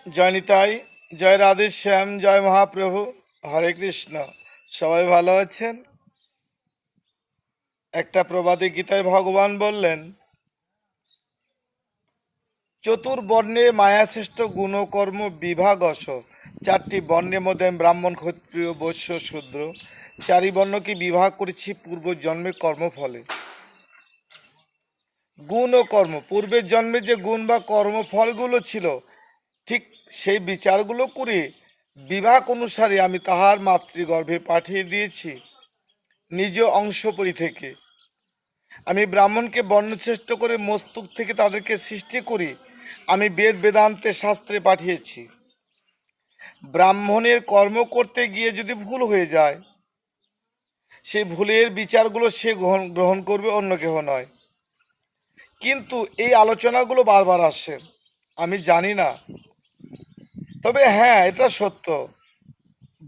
জয় নিতাই, জয় রাধে শ্যাম, জয় মহাপ্রভু, হরে কৃষ্ণ। সবাই ভালো আছেন? একটা প্রবাদে গীতায় ভগবান বললেন, চতুর্বর্ণে মায়াশ্রেষ্ঠ গুণকর্ম বিভাগস। চারটি বর্ণের মধ্যে আমি ব্রাহ্মণ, ক্ষত্রিয়, বৈশ্য, শূদ্র চারি বর্ণকে বিভাগ করেছি পূর্ব জন্মে কর্মফলে। গুণ ও কর্ম, পূর্বের জন্মে যে গুণ বা কর্মফলগুলো ছিল, ঠিক সেই বিচারগুলো করে বিভাগ অনুসারে আমি তাহার মাতৃগর্ভে পাঠিয়ে দিয়েছি নিজ অংশপরি থেকে। আমি ব্রাহ্মণকে বর্ণশ্রেষ্ঠ করে মস্তক থেকে তাদেরকে সৃষ্টি করি আমি বেদ বেদান্তে শাস্ত্রে পাঠিয়েছি। ব্রাহ্মণের কর্ম করতে গিয়ে যদি ভুল হয়ে যায়, সেই ভুলের বিচারগুলো সে গ্রহণ করবে, অন্য কেহ নয়। কিন্তু এই আলোচনাগুলো বারবার আসে, আমি জানি না, তবে হ্যাঁ, এটা সত্য।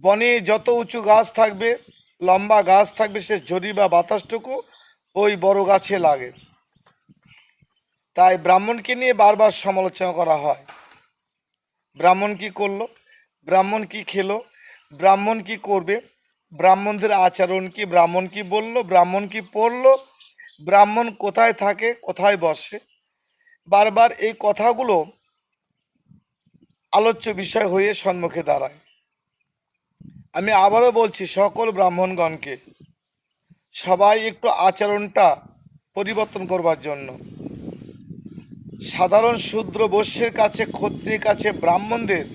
বনে যত উঁচু গাছ থাকবে, লম্বা গাছ থাকবে, সে ঝড়ি বা বাতাসটুকু ওই বড় গাছে লাগে। তাই ব্রাহ্মণকে নিয়ে বারবার সমালোচনা করা হয়। ব্রাহ্মণ কি করলো, ব্রাহ্মণ কি খেলো, ব্রাহ্মণ কি করবে, ব্রাহ্মণদের আচরণ কি, ব্রাহ্মণ কি বলল, ব্রাহ্মণ কি পড়লো, ব্রাহ্মণ কোথায় থাকে, কোথায় বসে। বারবার এই কথাগুলো আলোচ্য বিষয় হয়ে সম্মুখে দাঁড়ায়। আমি আবারও বলছি সকল ব্রাহ্মণগণকে, সবাই একটু আচরণটা পরিবর্তন করবার জন্য। সাধারণ শূদ্র বৈশ্যের কাছে, ক্ষত্রিয়ের কাছে ব্রাহ্মণদের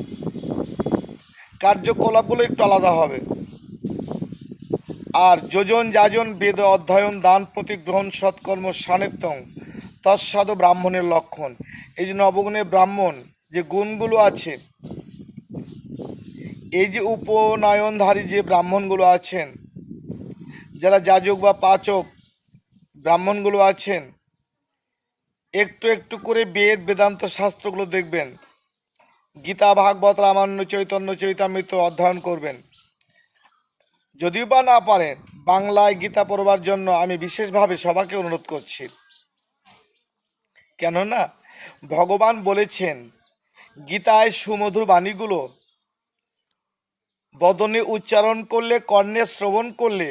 কার্যকলাপগুলো একটু আলাদা হবে। আর যোজন যাজন বেদ অধ্যয়ন দান প্রতিগ্রহণ সৎকর্ম সানেত্যং তৎসাদ ব্রাহ্মণের লক্ষণ। এই যে নবগুণের ব্রাহ্মণ যে গুণগুলো আছে, এই যে উপনয়নধারী যে ব্রাহ্মণগুলো আছেন, যারা যাজক বা পাচক ব্রাহ্মণগুলো আছেন, একটু একটু করে বেদ বেদান্ত শাস্ত্রগুলো দেখবেন, গীতা ভাগবত রামায়ণ চৈতন্য চৈতামৃত অধ্যয়ন করবেন। যদিও বা না পারেন, বাংলায় গীতা পড়বার জন্য আমি বিশেষভাবে সবাইকে অনুরোধ করছি। কেননা ভগবান বলেছেন, গীতায় সুমধুর বাণীগুলো বদনে উচ্চারণ করলে, কর্ণে শ্রবণ করলে,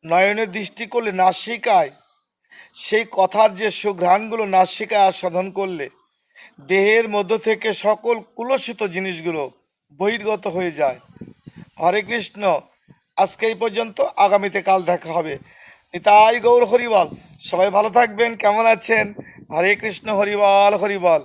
নয়নে দৃষ্টি করলে, নাসিকায় সেই কথার যে সুঘ্রাণগুলো নাসিকায় আস্বাদন করলে দেহের মধ্য থেকে সকল কুলসিত জিনিসগুলো বহির্গত হয়ে যায়। হরে কৃষ্ণ। আজকে এই পর্যন্ত, আগামীতে কাল দেখা হবে। নিতাই গৌর হরিবল। সবাই ভালো থাকবেন। কেমন আছেন? হরে কৃষ্ণ, হরিবল হরিবল।